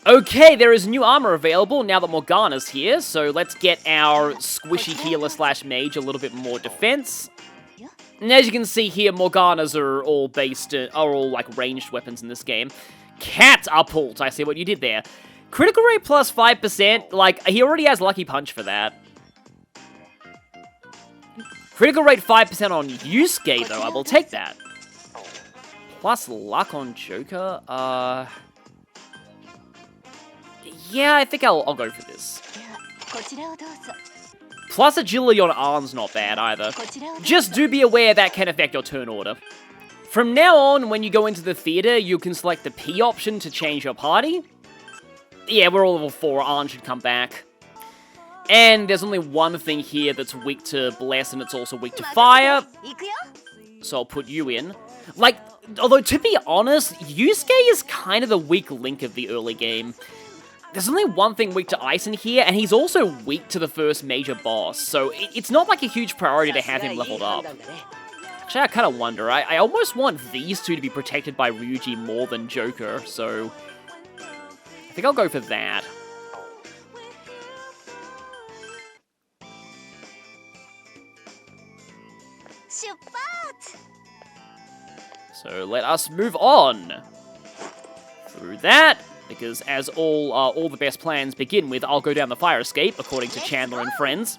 Okay, there is new armor available now that Morgana's here, so let's get our squishy healer slash mage a little bit more defense. And as you can see here, Morganas are all like ranged weapons in this game. Catapult, I see what you did there. Critical rate plus 5%, like, he already has Lucky Punch for that. Critical rate 5% on Yusuke, though, I will take that. Plus luck on Joker, yeah, I think I'll go for this. Plus agility on Arn's not bad either. Just do be aware that can affect your turn order. From now on, when you go into the theater, you can select the P option to change your party. Yeah, we're all level 4, Arn should come back. And there's only one thing here that's weak to Bless, and it's also weak to Fire. So I'll put you in. Like, although to be honest, Yusuke is kind of the weak link of the early game. There's only one thing weak to Ice in here, and he's also weak to the first major boss, so it's not like a huge priority to have him leveled up. Actually, I kind of wonder, I almost want these two to be protected by Ryuji more than Joker, so I think I'll go for that. So let us move on through that, because as all the best plans begin with, I'll go down the fire escape, according to Chandler and friends.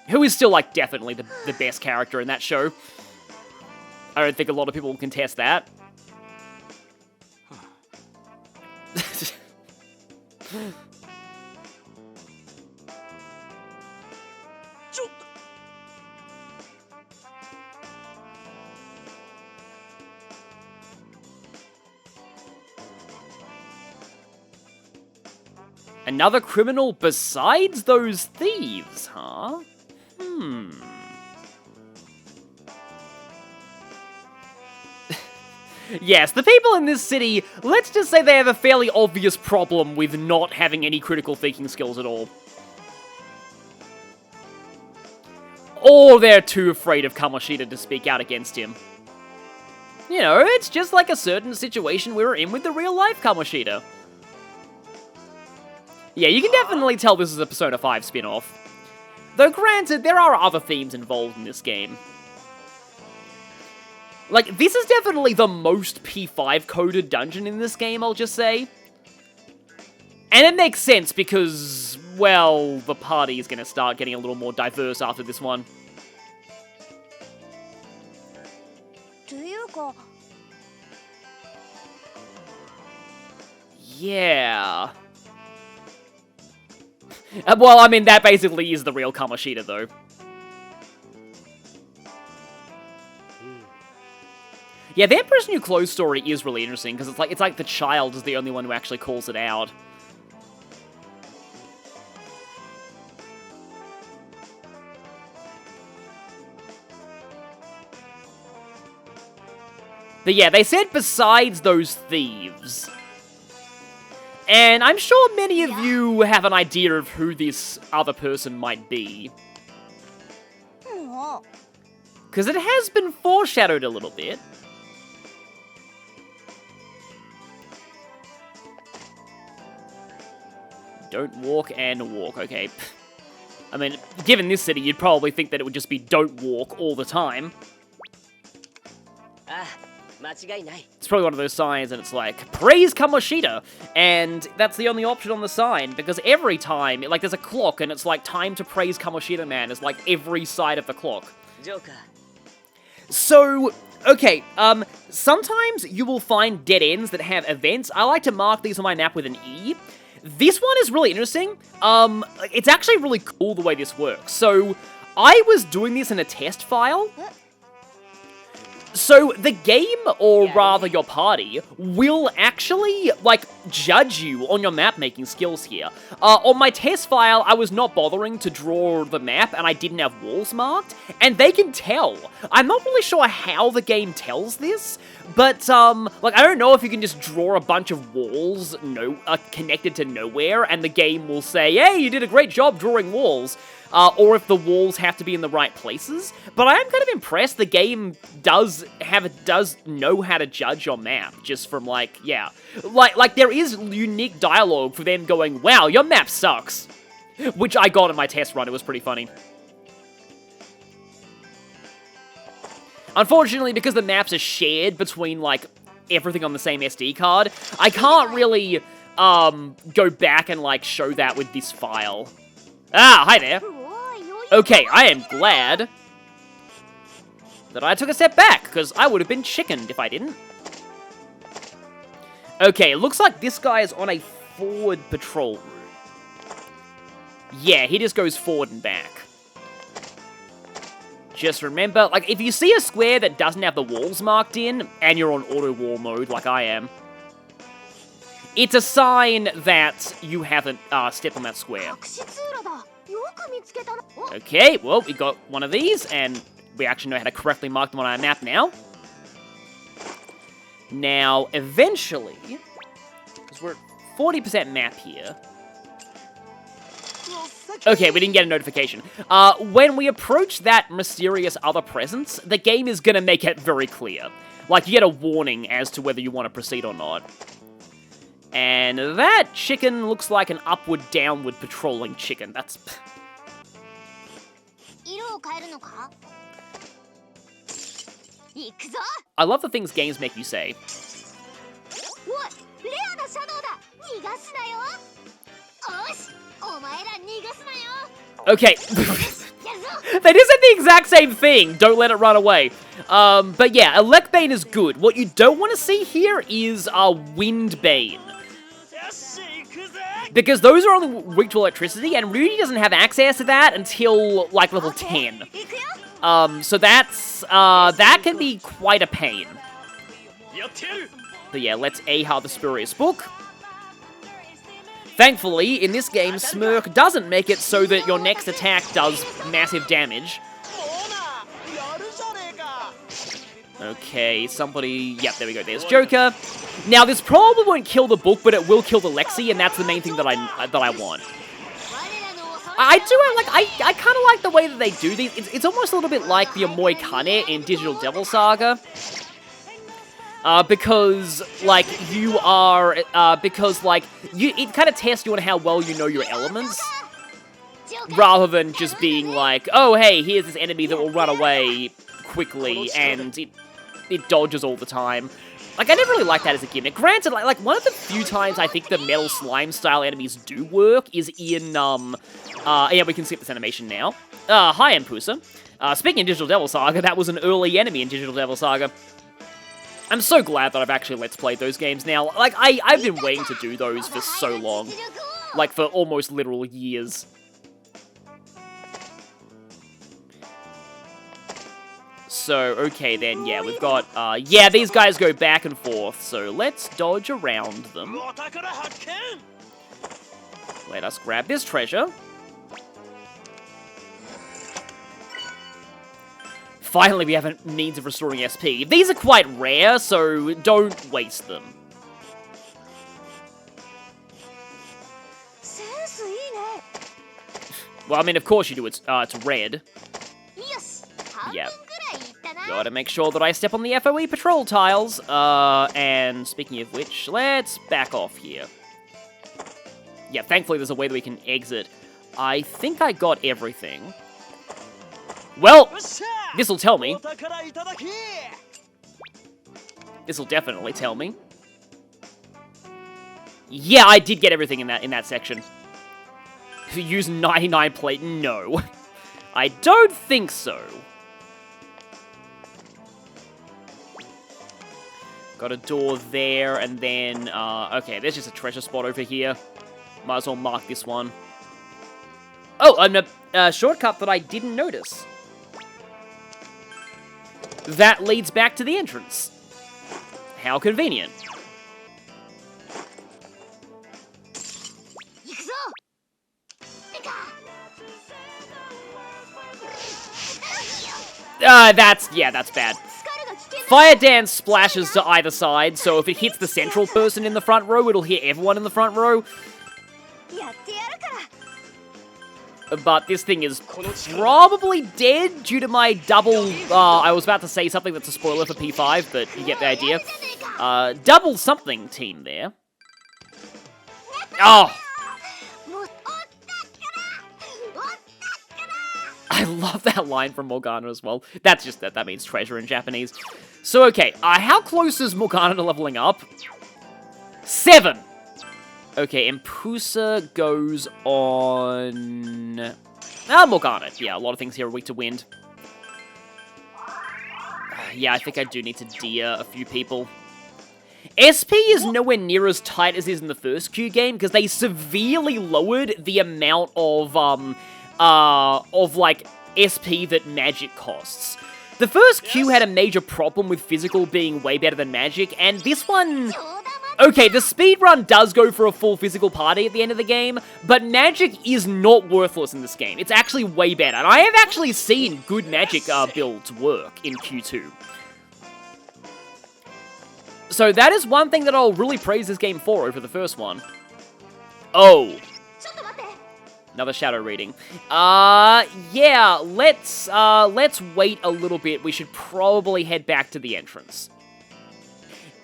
Who is still, like, definitely the best character in that show. I don't think a lot of people will contest that. Another criminal besides those thieves, huh? Yes, the people in this city, let's just say they have a fairly obvious problem with not having any critical thinking skills at all. Or they're too afraid of Kamoshida to speak out against him. You know, it's just like a certain situation we were in with the real-life Kamoshida. Yeah, you can definitely tell this is a Persona 5 spin-off. Though granted, there are other themes involved in this game. Like, this is definitely the most P5-coded dungeon in this game, I'll just say. And it makes sense because, well, the party is going to start getting a little more diverse after this one. Yeah. Well, I mean, that basically is the real Kamoshida, though. Yeah, the Emperor's New Clothes story is really interesting, because it's like the child is the only one who actually calls it out. But yeah, they said besides those thieves. And I'm sure many of you have an idea of who this other person might be. Because it has been foreshadowed a little bit. Don't walk and walk, okay. I mean, given this city, you'd probably think that it would just be don't walk all the time. It's probably one of those signs and it's like, praise Kamoshida! And that's the only option on the sign, because every time, like, there's a clock and it's like, time to praise Kamoshida Man is like every side of the clock. Joker. So, okay, sometimes you will find dead ends that have events. I like to mark these on my map with an E. This one is really interesting. It's actually really cool the way this works. So, I was doing this in a test file. So, the game, or rather your party, will actually, like, judge you on your map-making skills here. On my test file, I was not bothering to draw the map, and I didn't have walls marked, and they can tell. I'm not really sure how the game tells this, but, like, I don't know if you can just draw a bunch of walls connected to nowhere, and the game will say, hey, you did a great job drawing walls. Or if the walls have to be in the right places. But I am kind of impressed the game does know how to judge your map, just from, like, yeah. Like, there is unique dialogue for them going, wow, your map sucks. Which I got in my test run, it was pretty funny. Unfortunately, because the maps are shared between, like, everything on the same SD card, I can't really, go back and, like, show that with this file. Ah, hi there. Okay, I am glad that I took a step back, because I would have been chickened if I didn't. Okay, it looks like this guy is on a forward patrol route. Yeah, he just goes forward and back. Just remember, like, if you see a square that doesn't have the walls marked in, and you're on auto-wall mode, like I am, it's a sign that you haven't stepped on that square. Okay, well, we got one of these, and we actually know how to correctly mark them on our map now. Now, eventually, because we're at 40% map here. Okay, we didn't get a notification. When we approach that mysterious other presence, the game is going to make it very clear. Like, you get a warning as to whether you want to proceed or not. And that chicken looks like an upward-downward patrolling chicken. That's... I love the things games make you say. Okay. They just said the exact same thing. Don't let it run away. But yeah, Electbane is good. What you don't want to see here is Windbane. Because those are only weak to electricity, and Rudy doesn't have access to that until, like, level 10. So that's, that can be quite a pain. But yeah, let's Aha the Spurious Book. Thankfully, in this game, Smirk doesn't make it so that your next attack does massive damage. Okay, somebody... Yep, there we go, there's Joker. Now, this probably won't kill the book, but it will kill the Lexi, and that's the main thing that I want. I kind of like the way that they do these. It's almost a little bit like the Omoi Kane in Digital Devil Saga. Because, like, you are, it kind of tests you on how well you know your elements. Rather than just being like, oh, hey, here's this enemy that will run away quickly, and it dodges all the time. Like, I never really liked that as a gimmick. Granted, like one of the few times I think the Metal Slime-style enemies do work is in, yeah, we can skip this animation now. Hi, Empusa. Speaking of Digital Devil Saga, that was an early enemy in Digital Devil Saga. I'm so glad that I've actually Let's Played those games now. Like, I've been waiting to do those for so long. Like, for almost literal years. So, okay then, yeah, we've got, yeah, these guys go back and forth, so let's dodge around them. Let us grab this treasure. Finally, we have a means of restoring SP. These are quite rare, so don't waste them. Well, I mean, of course you do. It's red. Yeah. Gotta make sure that I step on the FOE patrol tiles. And speaking of which, let's back off here. Yeah, thankfully there's a way that we can exit. I think I got everything. Well, this'll tell me. This'll definitely tell me. Yeah, I did get everything in that section. Use 99 plate? No. I don't think so. Got a door there, and then, okay, there's just a treasure spot over here. Might as well mark this one. Oh, and a shortcut that I didn't notice. That leads back to the entrance. How convenient. That's bad. Fire Dance splashes to either side, so if it hits the central person in the front row, it'll hit everyone in the front row. But this thing is probably dead due to my double, I was about to say something that's a spoiler for P5, but you get the idea. Double something team there. Oh! I love that line from Morgana as well. That's just that means treasure in Japanese. So, okay, how close is Morgana to leveling up? 7! Okay, and Pusa goes on... Morgana. Yeah, a lot of things here are weak to wind. Yeah, I think I do need to deer a few people. SP is nowhere near as tight as it is in the first Q game, because they severely lowered the amount of like, SP that magic costs. The first Q had a major problem with physical being way better than magic, and this one... Okay, the speedrun does go for a full physical party at the end of the game, but magic is not worthless in this game. It's actually way better, and I have actually seen good magic builds work in Q2. So that is one thing that I'll really praise this game for over the first one. Oh. Another shadow reading. Yeah, let's wait a little bit. We should probably head back to the entrance.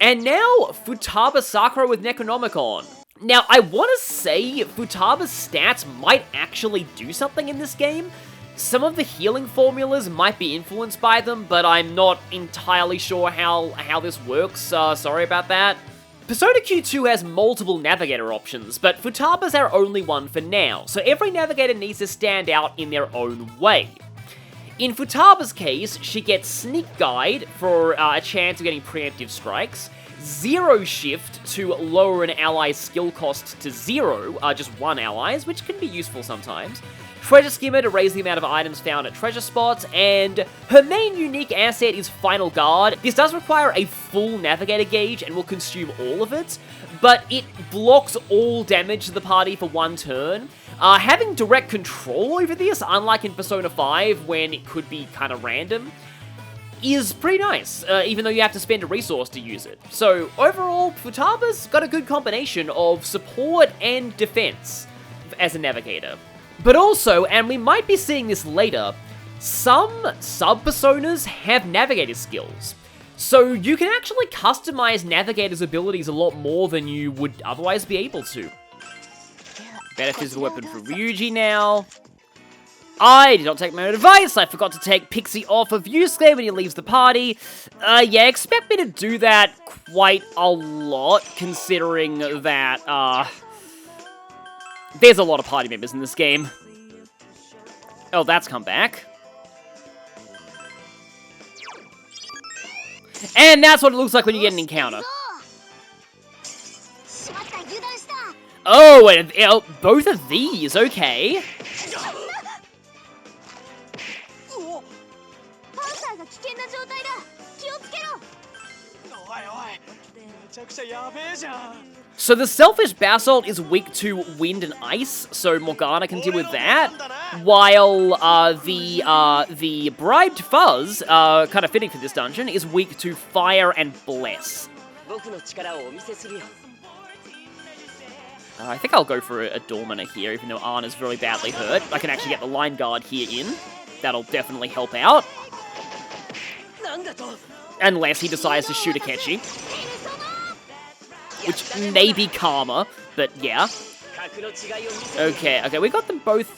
And now, Futaba Sakura with Necronomicon. Now, I want to say Futaba's stats might actually do something in this game. Some of the healing formulas might be influenced by them, but I'm not entirely sure how this works. Sorry about that. Persona Q2 has multiple Navigator options, but Futaba's our only one for now, so every Navigator needs to stand out in their own way. In Futaba's case, she gets Sneak Guide for a chance of getting preemptive strikes, Zero Shift to lower an ally's skill cost to 0, just 1 ally's, which can be useful sometimes, Treasure Skimmer to raise the amount of items found at treasure spots, and her main unique asset is Final Guard. This does require a full Navigator gauge and will consume all of it, but it blocks all damage to the party for 1 turn. Having direct control over this, unlike in Persona 5 when it could be kind of random, is pretty nice, even though you have to spend a resource to use it. So overall, Futaba's got a good combination of support and defense as a Navigator. But also, and we might be seeing this later, some sub-personas have Navigator skills. So you can actually customize Navigator's abilities a lot more than you would otherwise be able to. Better physical weapon for Ryuji now. I did not take my own advice. I forgot to take Pixie off of Yusuke when he leaves the party. Yeah, expect me to do that quite a lot, considering that, there's a lot of party members in this game. Oh, that's come back. And that's what it looks like when you get an encounter. Oh, and both of these, okay. So the Selfish Basalt is weak to wind and ice, so Morgana can deal with that, while the Bribed Fuzz, kind of fitting for this dungeon, is weak to fire and bless. I think I'll go for a Dorminer here, even though Arn is really badly hurt. I can actually get the Line Guard here in. That'll definitely help out. Unless he decides to shoot Akechi. Which may be Karma, but yeah. Okay, we got them both.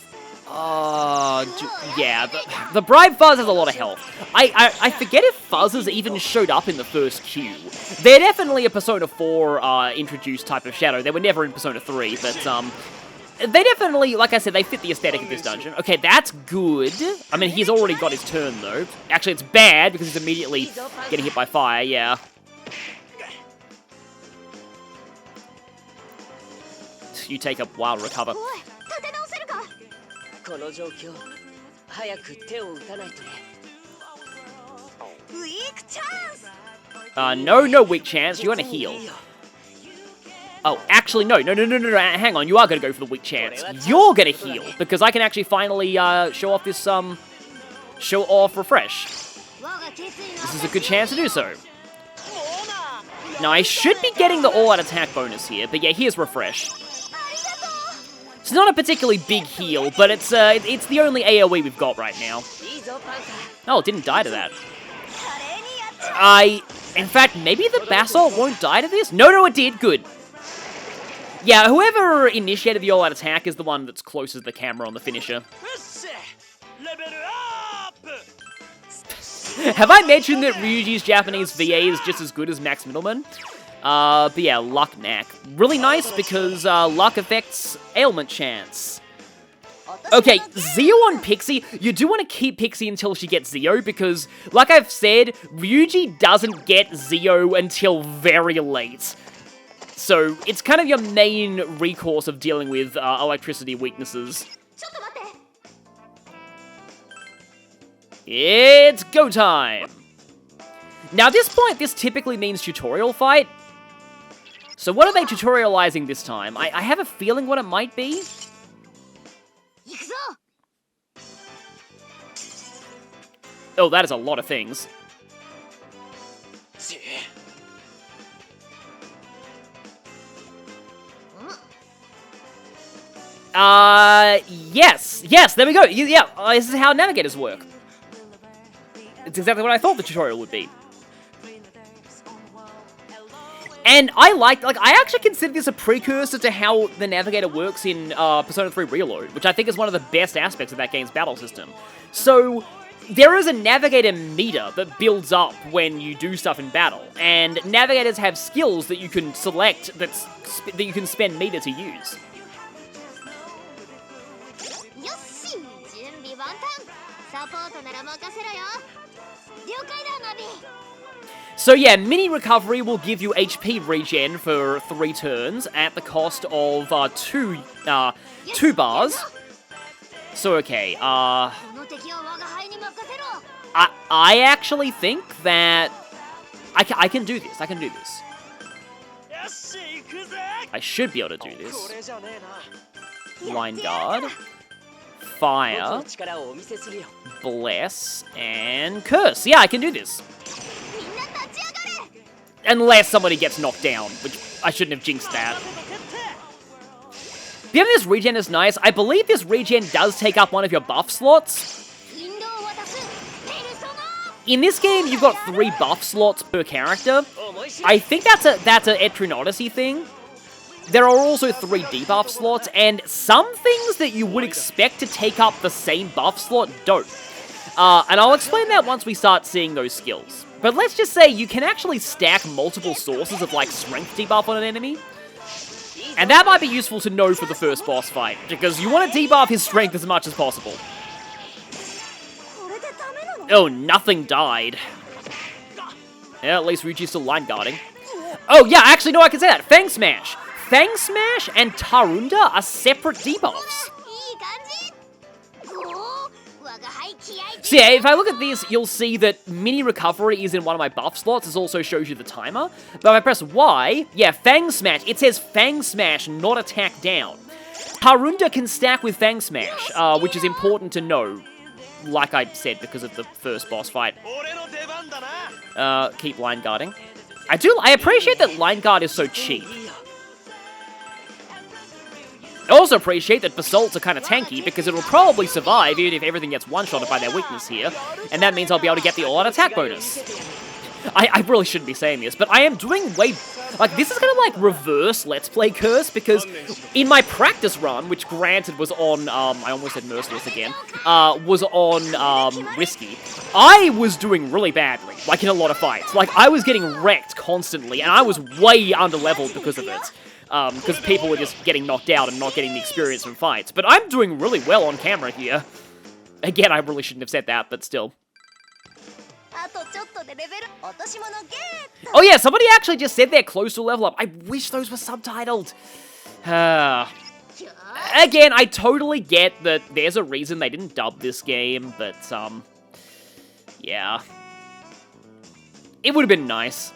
Yeah, the Bribe Fuzz has a lot of health. I forget if Fuzzes even showed up in the first queue. They're definitely a Persona 4 introduced type of shadow. They were never in Persona 3, but they definitely, like I said, they fit the aesthetic of this dungeon. Okay, that's good. I mean, he's already got his turn, though. Actually, it's bad, because he's immediately getting hit by fire, yeah. You take a while to recover. No weak chance. You want to heal. Oh, actually, no. Hang on, you are going to go for the weak chance. You're going to heal, because I can actually finally show off this, show off Refresh. This is a good chance to do so. Now, I should be getting the all-out attack bonus here, but yeah, here's Refresh. It's not a particularly big heal, but it's the only AoE we've got right now. Oh, it didn't die to that. In fact, maybe the Basalt won't die to this? No, it did. Good. Yeah, whoever initiated the all-out attack is the one that's closest to the camera on the finisher. Have I mentioned that Ryuji's Japanese VA is just as good as Max Middleman? But yeah, Luck Knack. Really nice because luck affects ailment chance. Okay, Zio on Pixie. You do want to keep Pixie until she gets Zio because, like I've said, Ryuji doesn't get Zio until very late. So, it's kind of your main recourse of dealing with electricity weaknesses. It's go time! Now, at this point, this typically means tutorial fight. So what are they tutorializing this time? I have a feeling what it might be. Oh, that is a lot of things. Yes, there we go. Yeah, this is how navigators work. It's exactly what I thought the tutorial would be. And I actually consider this a precursor to how the Navigator works in Persona 3 Reload, which I think is one of the best aspects of that game's battle system. So, there is a Navigator meter that builds up when you do stuff in battle, and Navigators have skills that you can select that you can spend meter to use. So yeah, mini recovery will give you HP regen for 3 turns at the cost of 2 bars. So okay, I actually think that I can do this. I can do this. I should be able to do this. Line guard, fire, bless, and curse. Yeah, I can do this. Unless somebody gets knocked down, which I shouldn't have jinxed that. Given this regen is nice, I believe this regen does take up one of your buff slots. In this game, you've got 3 buff slots per character. I think that's a Etrian Odyssey thing. There are also 3 debuff slots, and some things that you would expect to take up the same buff slot don't. And I'll explain that once we start seeing those skills. But let's just say you can actually stack multiple sources of, like, strength debuff on an enemy. And that might be useful to know for the first boss fight, because you want to debuff his strength as much as possible. Oh, nothing died. Yeah, at least Ryuji's still line guarding. Oh, yeah, actually, no, I can say that. Fang Smash. Fang Smash and Tarunda are separate debuffs. So yeah, if I look at this, you'll see that mini recovery is in one of my buff slots. This also shows you the timer. But if I press Y, yeah, Fang Smash. It says Fang Smash, not attack down. Tarunda can stack with Fang Smash, which is important to know, like I said, because of the first boss fight. Keep line guarding. I appreciate that line guard is so cheap. I also appreciate that Basalts are kind of tanky, because it'll probably survive even if everything gets one-shotted by their weakness here, and that means I'll be able to get the all-out attack bonus. I really shouldn't be saying this, but I am doing way... Like, this is kind of like reverse Let's Play Curse, because in my practice run, which granted was on, I almost said Merciless again, was on, Risky, I was doing really badly, like in a lot of fights. Like, I was getting wrecked constantly, and I was way under-leveled because of it. Because people were just getting knocked out and not getting the experience from fights. But I'm doing really well on camera here. Again, I really shouldn't have said that, but still. Oh yeah, somebody actually just said they're close to level up. I wish those were subtitled. Again, I totally get that there's a reason they didn't dub this game, but, yeah. It would have been nice.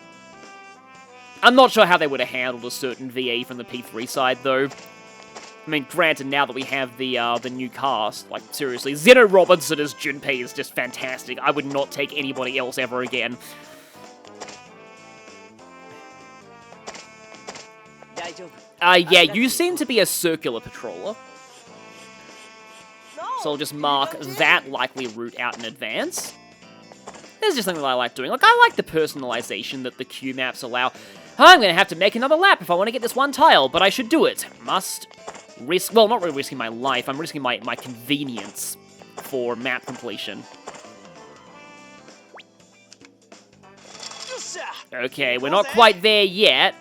I'm not sure how they would have handled a certain VA from the P3 side, though. I mean, granted, now that we have the new cast, like, seriously, Zeno Robinson as Junpei is just fantastic. I would not take anybody else ever again. Yeah, you seem to be a circular patroller. So I'll just mark that likely route out in advance. There's just something that I like doing. Like, I like the personalization that the Q maps allow. I'm gonna have to make another lap if I want to get this one tile, but I should do it. Must risk, well, not really risking my life, I'm risking my convenience for map completion. Okay, we're not quite there yet,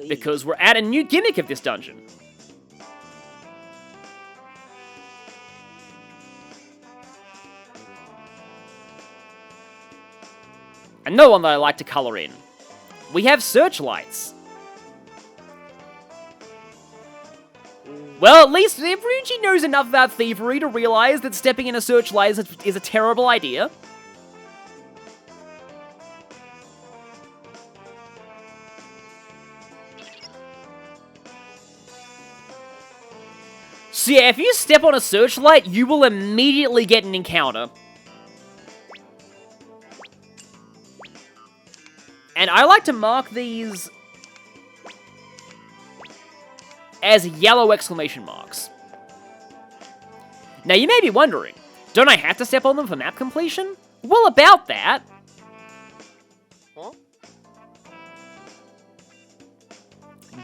because we're at a new gimmick of this dungeon. Another one that I like to color in. We have searchlights. Well, at least Ryuji knows enough about thievery to realize that stepping in a searchlight is a terrible idea. So yeah, if you step on a searchlight, you will immediately get an encounter. And I like to mark these as yellow exclamation marks. Now you may be wondering, don't I have to step on them for map completion? Well, about that. Huh?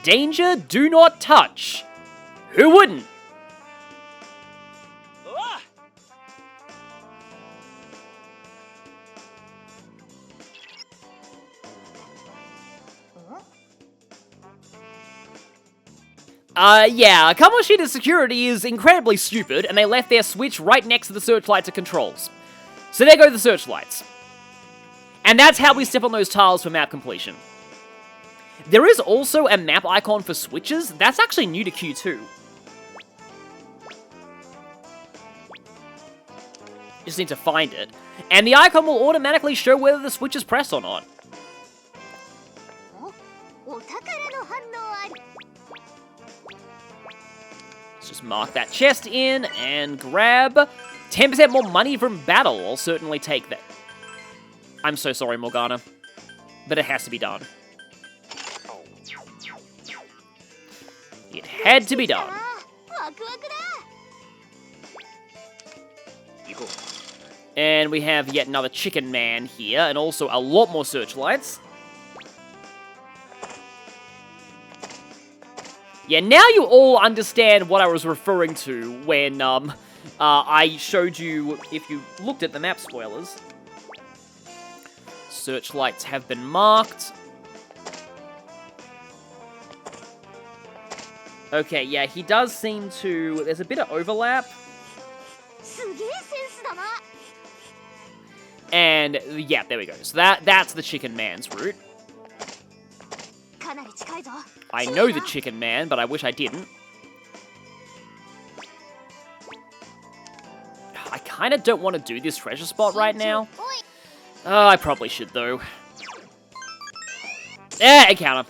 Danger, do not touch. Who wouldn't? Yeah, Kamoshida's security is incredibly stupid, and they left their switch right next to the searchlight to controls. So there go the searchlights. And that's how we step on those tiles for map completion. There is also a map icon for switches. That's actually new to Q2. Just need to find it. And the icon will automatically show whether the switch is pressed or not. Just mark that chest in and grab 10% more money from battle. I'll certainly take that. I'm so sorry, Morgana, but it has to be done. It had to be done. And we have yet another chicken man here, and also a lot more searchlights. Yeah, now you all understand what I was referring to when I showed you, if you looked at the map spoilers. Searchlights have been marked. Okay, yeah, he does seem to... There's a bit of overlap. And, yeah, there we go. So that's the chicken man's route. I know the chicken man, but I wish I didn't. I kind of don't want to do this treasure spot right now. Oh, I probably should, though. Encounter.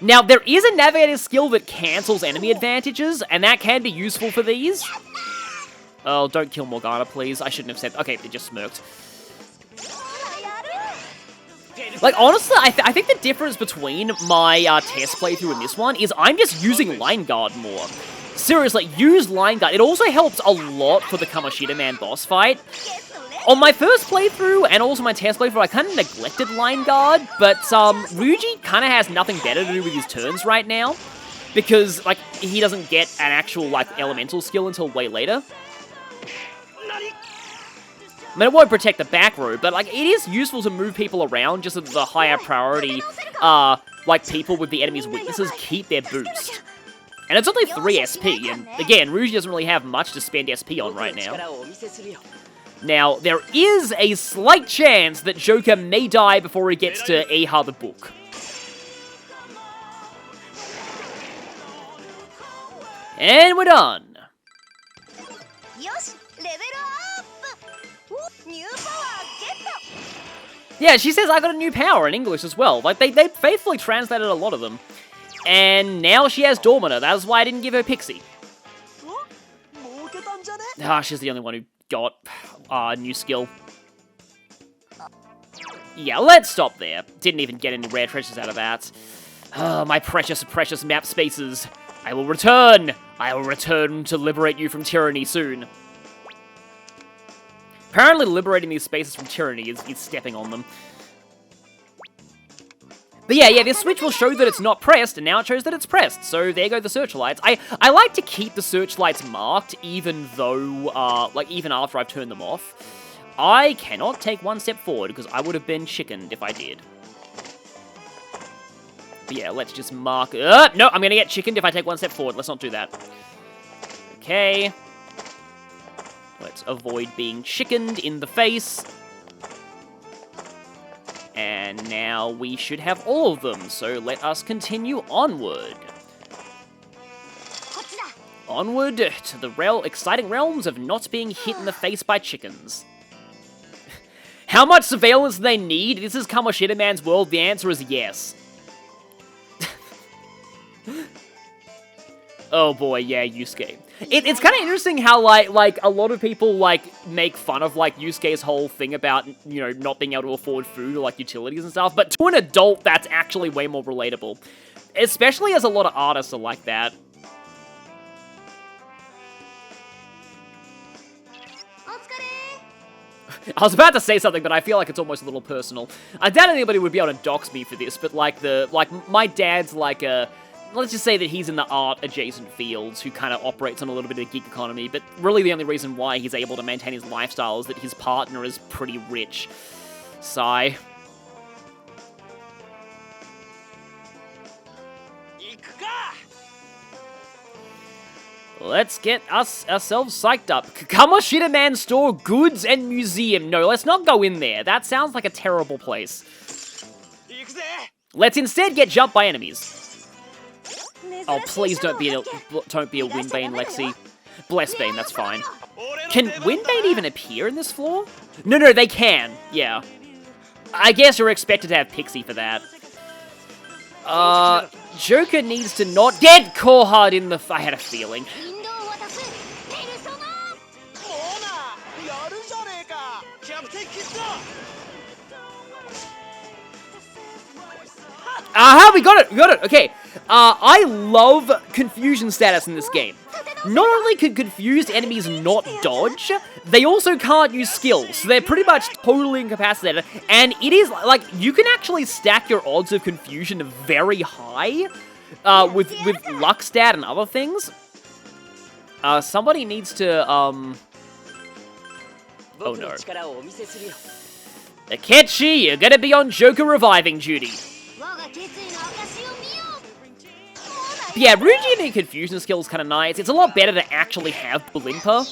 Now, there is a navigator skill that cancels enemy advantages, and that can be useful for these. Oh, don't kill Morgana, please. I shouldn't have said... Okay, they just smirked. Like, honestly, I think the difference between my test playthrough and this one is I'm just using Line Guard more. Seriously, use Line Guard. It also helps a lot for the Kamoshida Man boss fight. On my first playthrough, and also my test playthrough, I kind of neglected Line Guard, but Ryuji kind of has nothing better to do with his turns right now, because, like, he doesn't get an actual, like, elemental skill until way later. I mean, it won't protect the back row, but, like, it is useful to move people around just so that the higher priority, like, people with the enemy's weaknesses keep their boost. And it's only 3 SP, and, again, Ryuji doesn't really have much to spend SP on right now. Now, there is a slight chance that Joker may die before he gets to Eiha the book. And we're done. Yeah, she says I got a new power in English as well. Like, they faithfully translated a lot of them. And now she has Dormina. That's why I didn't give her Pixie. Ah, she's the only one who got a new skill. Yeah, let's stop there. Didn't even get any rare treasures out of that. Oh, my precious, precious map spaces. I will return. I will return to liberate you from tyranny soon. Apparently liberating these spaces from tyranny is stepping on them. But yeah, this switch will show that it's not pressed, and now it shows that it's pressed. So there go the searchlights. I like to keep the searchlights marked, even though, even after I've turned them off. I cannot take one step forward, because I would have been chickened if I did. But yeah, let's just mark... no, I'm gonna get chickened if I take one step forward. Let's not do that. Okay. Let's avoid being chickened in the face. And now we should have all of them, so let us continue onward. Onward to the exciting realms of not being hit in the face by chickens. How much surveillance do they need? This is Kamoshida Man's world. The answer is yes. Oh boy, yeah, Yusuke. It's kind of interesting how, like, a lot of people, make fun of, Yusuke's whole thing about, not being able to afford food or, utilities and stuff, but to an adult, that's actually way more relatable. Especially as a lot of artists are like that. I was about to say something, but I feel like it's almost a little personal. I doubt anybody would be able to dox me for this, but, my dad's, let's just say that he's in the art-adjacent fields who kind of operates on a little bit of the gig economy, but really the only reason why he's able to maintain his lifestyle is that his partner is pretty rich. Sigh. Let's get ourselves psyched up. Kamoshida Man Store, Goods and Museum. No, let's not go in there. That sounds like a terrible place. Let's instead get jumped by enemies. Oh, please don't be a Windbane, Lexi. Blessbane, that's fine. Can Windbane even appear in this floor? No, they can. Yeah. I guess you're expected to have Pixie for that. Joker needs to not get Korhard in the... I had a feeling. Aha, we got it, okay. I love confusion status in this game. Not only can confused enemies not dodge, they also can't use skills, so they're pretty much totally incapacitated, and it is, you can actually stack your odds of confusion very high, with luck stat and other things. Somebody needs to, oh no. Akechi, you're gonna be on Joker reviving duty. But yeah, Ryuji and confusion skill is kind of nice. It's a lot better to actually have Blimper.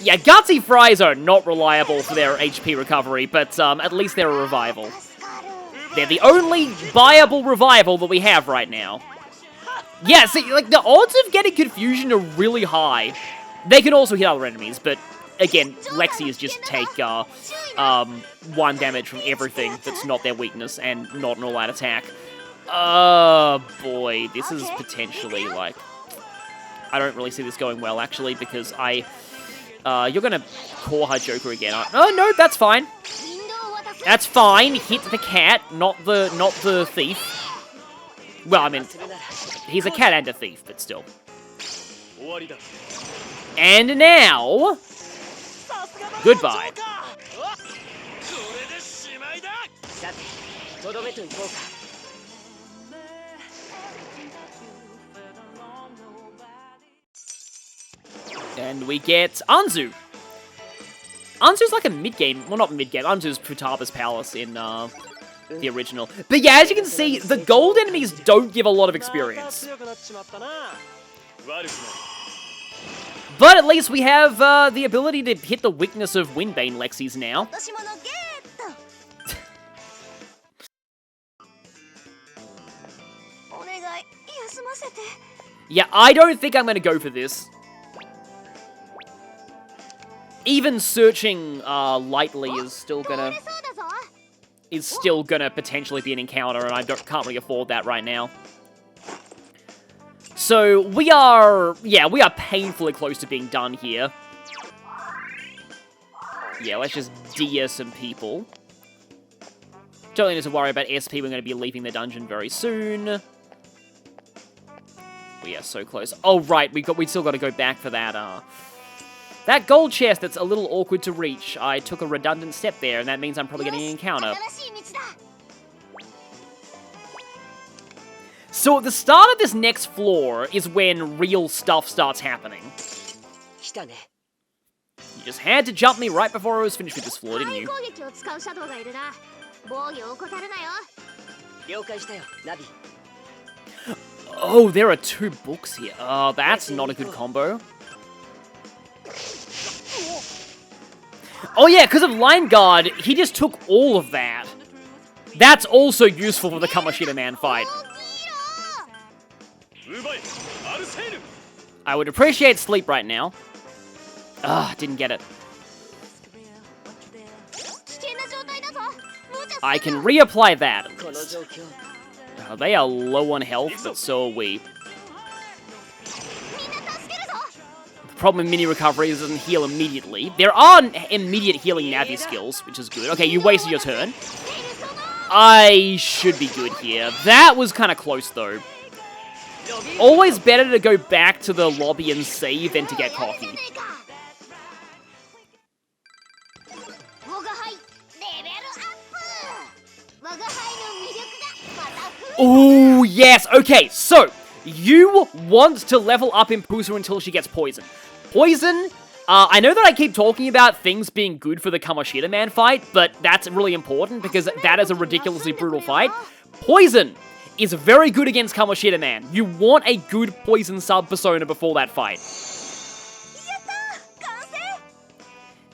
Yeah, Gutsy Fries are not reliable for their HP recovery, but at least they're a revival. They're the only viable revival that we have right now. Yeah, see, the odds of getting confusion are really high. They can also hit other enemies, but again, Lexi's just take 1 damage from everything that's not their weakness and not an all-out attack. Oh boy, this is potentially I don't really see this going well actually, because you're gonna call her Joker again. Oh no, that's fine. That's fine. Hit the cat, not the thief. Well, I mean, he's a cat and a thief, but still. And now, goodbye. And we get Anzu. Anzu's like a mid-game, well not mid-game, Anzu's Futaba's palace in the original. But yeah, as you can see, the gold enemies don't give a lot of experience. But at least we have the ability to hit the weakness of Windbane Lexis now. Yeah, I don't think I'm going to go for this. Even searching lightly is still gonna potentially be an encounter, and I can't really afford that right now. So we are painfully close to being done here. Yeah, let's just dear some people. Don't need to worry about SP. We're going to be leaving the dungeon very soon. We are so close. Oh, right, we still got to go back for that, that gold chest that's a little awkward to reach. I took a redundant step there, and that means I'm probably getting an encounter. So at the start of this next floor is when real stuff starts happening. You just had to jump me right before I was finished with this floor, didn't you? Oh, there are 2 books here. Oh, that's not a good combo. Oh yeah, because of Line Guard, he just took all of that. That's also useful for the Kamoshida Man fight. I would appreciate sleep right now. Ah, didn't get it. I can reapply that. They are low on health, but so are we. The problem with mini recovery is it doesn't heal immediately. There are immediate healing Navi skills, which is good. Okay, you wasted your turn. I should be good here. That was kind of close, though. Always better to go back to the lobby and save than to get cocky. Oh, yes. Okay, so you want to level up Impulsor until she gets poisoned. Poison, I know that I keep talking about things being good for the Kamoshida Man fight, but that's really important because that is a ridiculously brutal fight. Poison is very good against Kamoshida Man. You want a good poison sub-persona before that fight.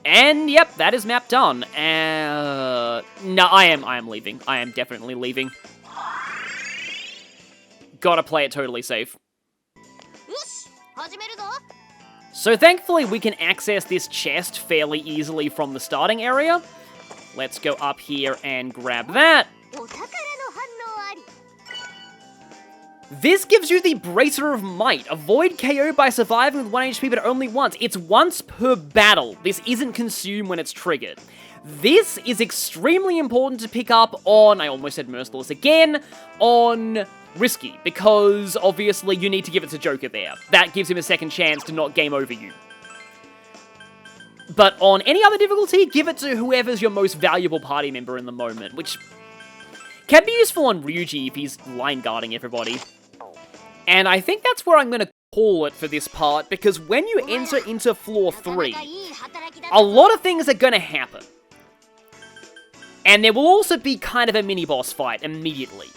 And, yep, that is map done. No, I am leaving. I am definitely leaving. Gotta play it totally safe. So thankfully we can access this chest fairly easily from the starting area. Let's go up here and grab that. This gives you the Bracer of Might. Avoid KO by surviving with 1 HP but only once. It's once per battle. This isn't consumed when it's triggered. This is extremely important to pick up on, I almost said Merciless again, on Risky, because obviously you need to give it to Joker there. That gives him a second chance to not game over you. But on any other difficulty, give it to whoever's your most valuable party member in the moment, which can be useful on Ryuji if he's line guarding everybody. And I think that's where I'm going to call it for this part, because when you enter into floor 3, a lot of things are going to happen. And there will also be kind of a mini-boss fight immediately.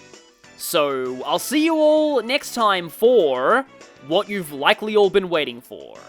So, I'll see you all next time for what you've likely all been waiting for.